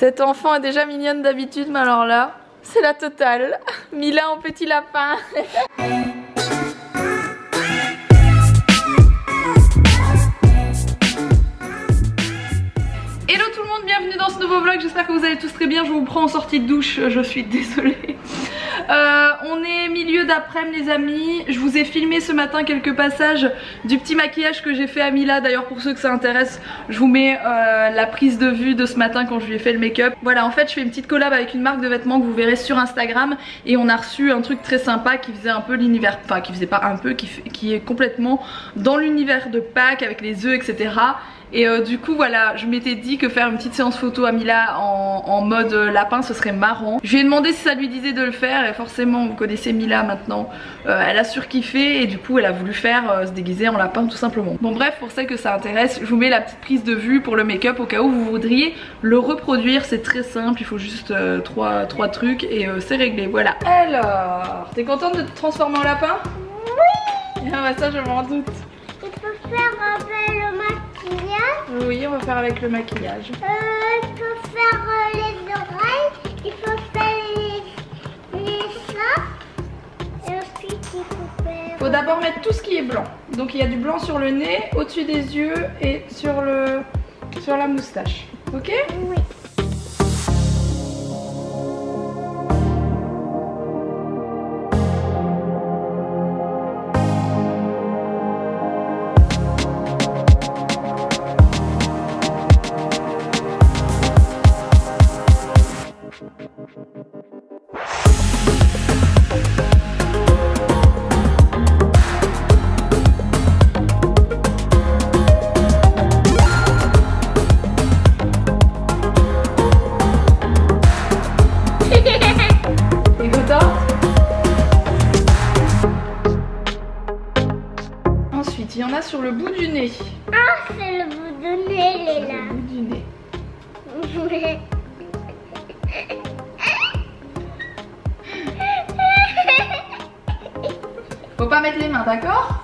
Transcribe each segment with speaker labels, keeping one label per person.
Speaker 1: Cette enfant est déjà mignonne d'habitude, mais alors là, c'est la totale. Mila en petit lapin. Hello tout le monde, bienvenue dans ce nouveau vlog, j'espère que vous allez tous très bien. Je vous prends en sortie de douche, je suis désolée. On est milieu d'après-midi les amis. Je vous ai filmé ce matin quelques passages du petit maquillage que j'ai fait à Mila. D'ailleurs pour ceux que ça intéresse, je vous mets la prise de vue de ce matin quand je lui ai fait le make-up. Voilà, en fait je fais une petite collab avec une marque de vêtements que vous verrez sur Instagram. Et on a reçu un truc très sympa qui faisait un peu l'univers, enfin qui faisait pas un peu, qui est complètement dans l'univers de Pâques avec les œufs etc. Et du coup voilà, je m'étais dit que faire une petite séance photo à Mila en mode lapin ce serait marrant. Je lui ai demandé si ça lui disait de le faire et forcément vous connaissez Mila maintenant, elle a surkiffé et du coup elle a voulu faire se déguiser en lapin tout simplement. Bon bref, pour celles que ça intéresse, je vous mets la petite prise de vue pour le make-up au cas où vous voudriez le reproduire. C'est très simple, il faut juste trois trucs et c'est réglé, voilà. Alors, t'es contente de te transformer en lapin? Oui. Ah bah ça je m'en doute.
Speaker 2: Il faut faire avec le maquillage.
Speaker 1: Oui, on va faire avec le maquillage.
Speaker 2: Il faut faire les oreilles. Il faut faire les seins. Et ensuite il faut faire...
Speaker 1: Il faut d'abord mettre tout ce qui est blanc. Donc il y a du blanc sur le nez, au-dessus des yeux et sur la moustache. Ok?
Speaker 2: Oui.
Speaker 1: Ensuite, il y en a sur le bout du nez.
Speaker 2: Ah, c'est le bout du nez, il est là.
Speaker 1: Le bout du nez. Faut pas mettre les mains, d'accord?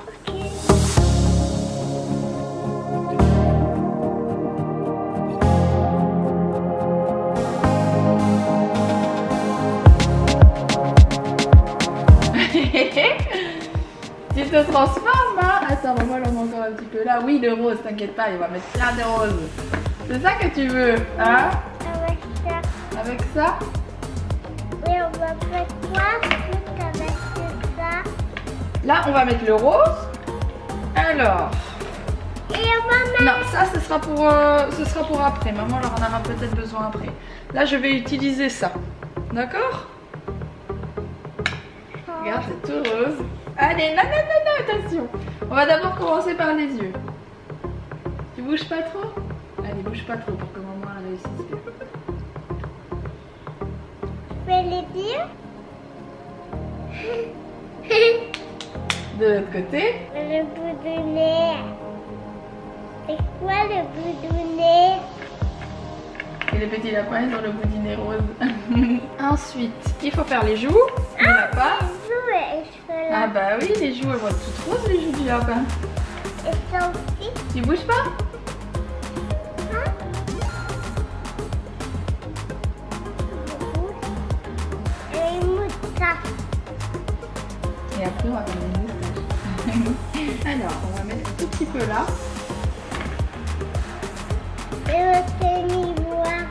Speaker 1: Tu te transformes, hein? Attends, on va le mettre encore un petit peu là. Oui, le rose, t'inquiète pas, il va mettre plein de roses. C'est ça que tu veux, hein?
Speaker 2: Avec ça.
Speaker 1: Avec ça?
Speaker 2: Oui, on va faire quoi avec ça?
Speaker 1: Là, on va mettre le rose. Alors.
Speaker 2: Et on va mettre...
Speaker 1: Non, ça, ce sera pour après. Maman en aura peut-être besoin après. Là, je vais utiliser ça. D'accord? Regarde, c'est tout rose. Allez, non, attention. On va d'abord commencer par les yeux. Tu bouges pas trop? Allez, bouge pas trop pour que maman réussisse bien.
Speaker 2: Fais les yeux.
Speaker 1: De l'autre côté.
Speaker 2: Le bout du nez. C'est quoi le bout du nez?
Speaker 1: Et les petits lapins ils ont le bout du nez rose. Ensuite, il faut faire les joues du lapin. Ah bah oui, les joues elles vont être toutes roses, les joues du lapin.
Speaker 2: Et ça aussi.
Speaker 1: Tu bouges pas?
Speaker 2: Hein? Et une moustache.
Speaker 1: Et après on va faire les moustaches. Alors, on va mettre un tout petit peu là.
Speaker 2: Et le ténivoire.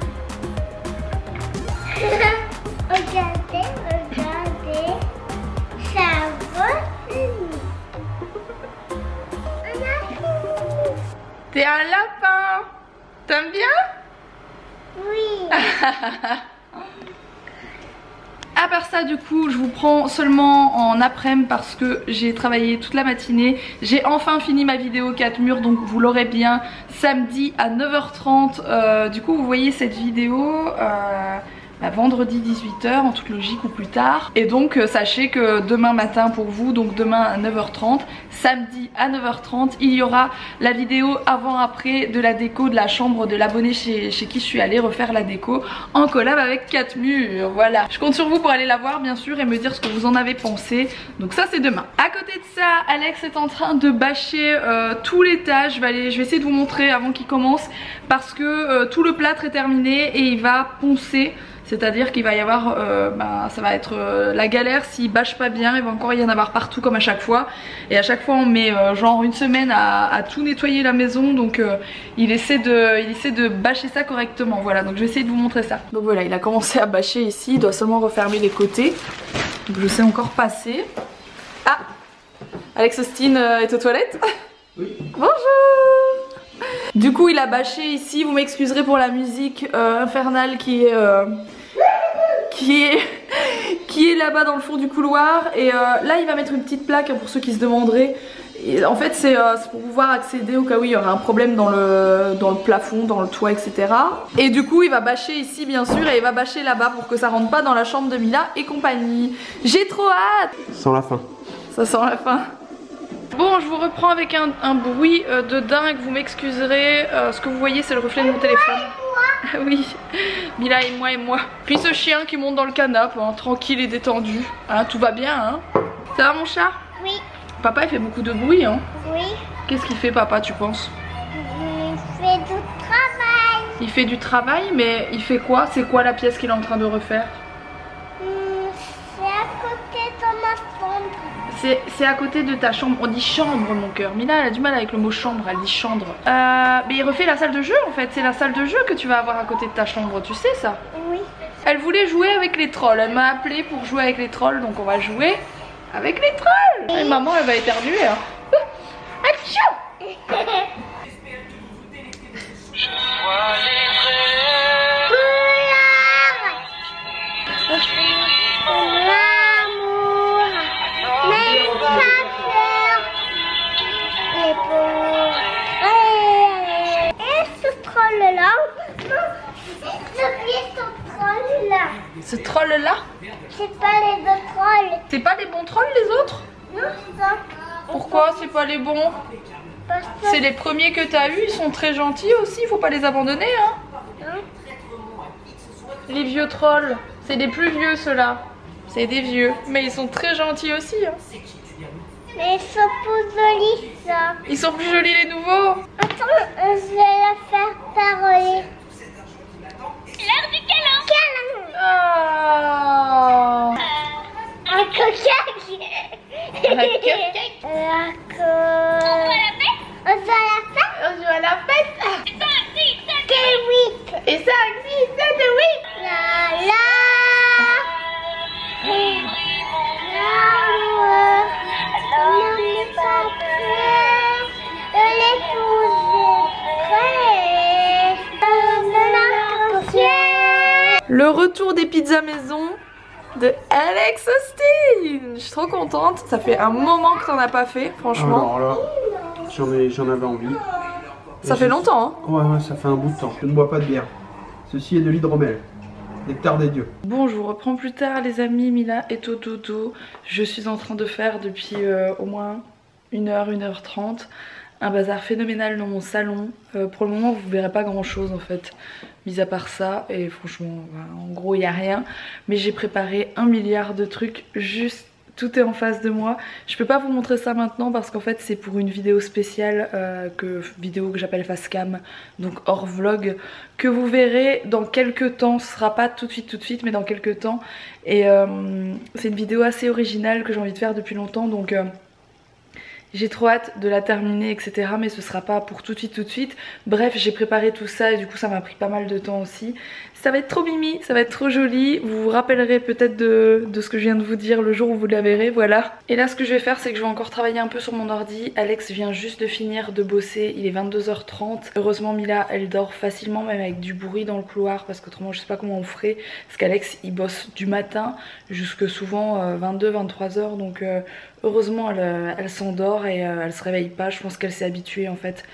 Speaker 2: Regardez. Ça va finir. On a fini.
Speaker 1: T'es un lapin. T'aimes bien?
Speaker 2: Oui.
Speaker 1: À part ça du coup je vous prends seulement en après-midi parce que j'ai travaillé toute la matinée. J'ai enfin fini ma vidéo 4 murs, donc vous l'aurez bien samedi à 9h30. Du coup vous voyez cette vidéo vendredi 18 h en toute logique ou plus tard. Et donc sachez que demain matin pour vous, donc demain à 9 h 30, samedi à 9 h 30, il y aura la vidéo avant-après de la déco de la chambre de l'abonné chez qui je suis allée refaire la déco en collab avec 4 murs. Voilà, je compte sur vous pour aller la voir bien sûr et me dire ce que vous en avez pensé. Donc ça c'est demain. À côté de ça, Alex est en train de bâcher tout l'étage. Je vais essayer de vous montrer avant qu'il commence parce que tout le plâtre est terminé et il va poncer. C'est-à-dire qu'il va y avoir, ça va être la galère s'il bâche pas bien, il va encore y en avoir partout comme à chaque fois. Et à chaque fois on met genre une semaine à tout nettoyer la maison, donc il essaie de bâcher ça correctement. Voilà, donc je vais essayer de vous montrer ça. Donc voilà, il a commencé à bâcher ici, il doit seulement refermer les côtés. Donc je sais encore passer. Ah, Alex Austin est aux toilettes.
Speaker 3: Oui.
Speaker 1: Bonjour. Du coup il a bâché ici, vous m'excuserez pour la musique infernale qui est là-bas dans le fond du couloir. Et là il va mettre une petite plaque pour ceux qui se demanderaient. Et en fait c'est pour pouvoir accéder au cas où il y aurait un problème dans le plafond, dans le toit, etc. Et du coup il va bâcher ici bien sûr et il va bâcher là-bas pour que ça rentre pas dans la chambre de Mila et compagnie. J'ai trop hâte.
Speaker 3: Sans la fin.
Speaker 1: Ça sent la fin. Bon, je vous reprends avec un bruit de dingue, vous m'excuserez. Ce que vous voyez c'est le reflet de mon téléphone. Oui, Mila et moi. Puis ce chien qui monte dans le canapé, hein, tranquille et détendu. Hein, tout va bien, hein. Ça va mon chat?
Speaker 2: Oui.
Speaker 1: Papa il fait beaucoup de bruit, hein.
Speaker 2: Oui.
Speaker 1: Qu'est-ce qu'il fait papa, tu penses?
Speaker 2: Il fait du travail.
Speaker 1: Il fait du travail, mais il fait quoi? C'est quoi la pièce qu'il est en train de refaire?
Speaker 2: C'est à côté de ma chambre.
Speaker 1: C'est à côté de ta chambre. On dit chambre mon cœur. Mila elle a du mal avec le mot chambre, elle dit chambre. Mais il refait la salle de jeu en fait. C'est la salle de jeu que tu vas avoir à côté de ta chambre, tu sais ça?
Speaker 2: Oui.
Speaker 1: Elle voulait jouer avec les trolls. Elle m'a appelé pour jouer avec les trolls. Donc on va jouer avec les trolls. Et maman elle va éternuer hein. Atchou. Ce troll là?
Speaker 2: C'est pas les deux trolls.
Speaker 1: C'est pas les bons trolls les autres?
Speaker 2: Non, ça.
Speaker 1: Pourquoi c'est pas les bons?
Speaker 2: Parce que
Speaker 1: C'est les premiers que t'as eu, ils sont très gentils aussi, faut pas les abandonner hein. Les vieux trolls, c'est des plus vieux ceux-là. C'est des vieux, mais ils sont très gentils aussi hein.
Speaker 2: mais ils sont plus jolis ça.
Speaker 1: Ils sont plus jolis les nouveaux.
Speaker 2: Attends, je vais la faire parler. L'heure du câlin.
Speaker 1: Ah.
Speaker 2: Un coquin.
Speaker 1: Un coquin.
Speaker 2: On joue à la fête.
Speaker 1: On joue à la fête.
Speaker 2: 5, 6, 7, 8.
Speaker 1: Et 5, 6, 7 et 8.
Speaker 2: La la. On n'est pas prêt de l'épouser.
Speaker 1: Le retour des pizzas maison de Alex Austin. Je suis trop contente. Ça fait un moment que t'en as pas fait, franchement.
Speaker 3: Alors là, j'en avais envie.
Speaker 1: Ça fait longtemps, hein.
Speaker 3: Ouais, ça fait un bout de temps. Je ne bois pas de bière. Ceci est de l'hydromel. Nectar des dieux.
Speaker 1: Bon, je vous reprends plus tard, les amis. Mila est au dodo. Je suis en train de faire depuis au moins 1h, 1h30 un bazar phénoménal dans mon salon. Pour le moment, vous verrez pas grand chose en fait, mis à part ça. Et franchement, en gros, il n'y a rien. Mais j'ai préparé 1 milliard de trucs juste. Tout est en face de moi. Je peux pas vous montrer ça maintenant parce qu'en fait c'est pour une vidéo spéciale, vidéo que j'appelle face cam, donc hors vlog, que vous verrez dans quelques temps. Ce sera pas tout de suite mais dans quelques temps. Et c'est une vidéo assez originale que j'ai envie de faire depuis longtemps, donc j'ai trop hâte de la terminer etc, mais ce sera pas pour tout de suite. Bref, j'ai préparé tout ça et du coup ça m'a pris pas mal de temps aussi. Ça va être trop mimi, ça va être trop joli. Vous vous rappellerez peut-être de ce que je viens de vous dire le jour où vous la verrez, voilà. Et là ce que je vais faire c'est que je vais encore travailler un peu sur mon ordi. Alex vient juste de finir de bosser, il est 22h30. Heureusement Mila elle dort facilement même avec du bruit dans le couloir parce qu'autrement je sais pas comment on ferait. Parce qu'Alex il bosse du matin jusque souvent 22-23h, donc heureusement elle s'endort et elle se réveille pas. Je pense qu'elle s'est habituée en fait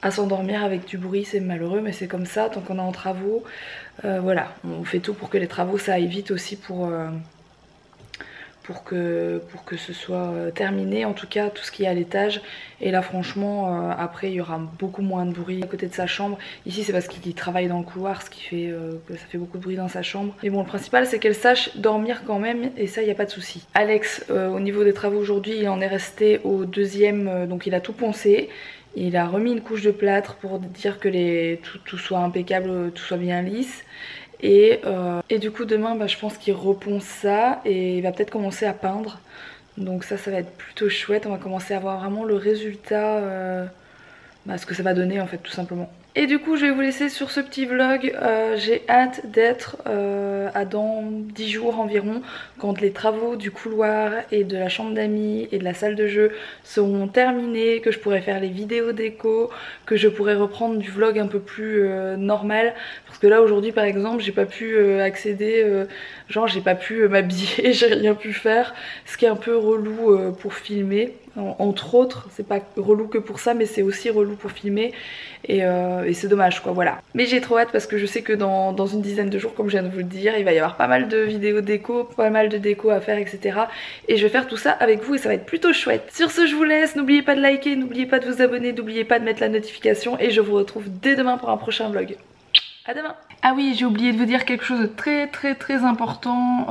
Speaker 1: à s'endormir avec du bruit, c'est malheureux mais c'est comme ça tant qu'on est en travaux. Voilà, on fait tout pour que les travaux ça aille vite aussi pour que ce soit terminé, en tout cas tout ce qui est à l'étage. Et là franchement après il y aura beaucoup moins de bruit à côté de sa chambre. Ici c'est parce qu'il travaille dans le couloir, ce qui fait que ça fait beaucoup de bruit dans sa chambre. Mais bon, le principal c'est qu'elle sache dormir quand même, et ça il n'y a pas de souci. Alex au niveau des travaux aujourd'hui il en est resté au deuxième, donc il a tout poncé. Il a remis une couche de plâtre pour dire que tout soit impeccable, tout soit bien lisse. Et du coup demain je pense qu'il reponce ça et il va peut-être commencer à peindre. Donc ça va être plutôt chouette. On va commencer à voir vraiment le résultat, ce que ça va donner en fait tout simplement. Et du coup je vais vous laisser sur ce petit vlog. J'ai hâte d'être à dans 10 jours environ, quand les travaux du couloir et de la chambre d'amis et de la salle de jeu seront terminés, que je pourrai faire les vidéos déco, que je pourrai reprendre du vlog un peu plus normal. Parce que là aujourd'hui par exemple j'ai pas pu accéder, genre j'ai pas pu m'habiller, j'ai rien pu faire. Ce qui est un peu relou pour filmer. Entre autres, c'est pas relou que pour ça mais c'est aussi relou pour filmer et c'est dommage quoi, voilà. Mais j'ai trop hâte parce que je sais que dans une dizaine de jours, comme je viens de vous le dire, il va y avoir pas mal de vidéos déco, pas mal de déco à faire, etc. Et je vais faire tout ça avec vous et ça va être plutôt chouette. Sur ce je vous laisse, n'oubliez pas de liker, n'oubliez pas de vous abonner, n'oubliez pas de mettre la notification et je vous retrouve dès demain pour un prochain vlog. À demain. Ah oui, j'ai oublié de vous dire quelque chose de très important.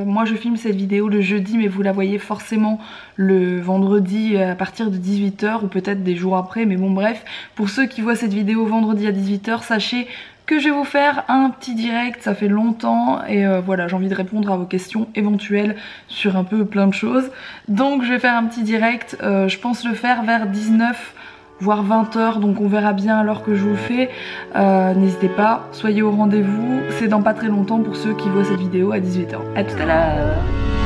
Speaker 1: Moi je filme cette vidéo le jeudi mais vous la voyez forcément le vendredi à partir de 18 h ou peut-être des jours après, mais bon bref. Pour ceux qui voient cette vidéo vendredi à 18 h, sachez que je vais vous faire un petit direct, ça fait longtemps et voilà, j'ai envie de répondre à vos questions éventuelles sur un peu plein de choses. Donc je vais faire un petit direct, je pense le faire vers 19 voire 20 h, donc on verra bien à l'heure que je vous le fais. N'hésitez pas, soyez au rendez-vous, c'est dans pas très longtemps pour ceux qui voient cette vidéo à 18 h. À tout à l'heure.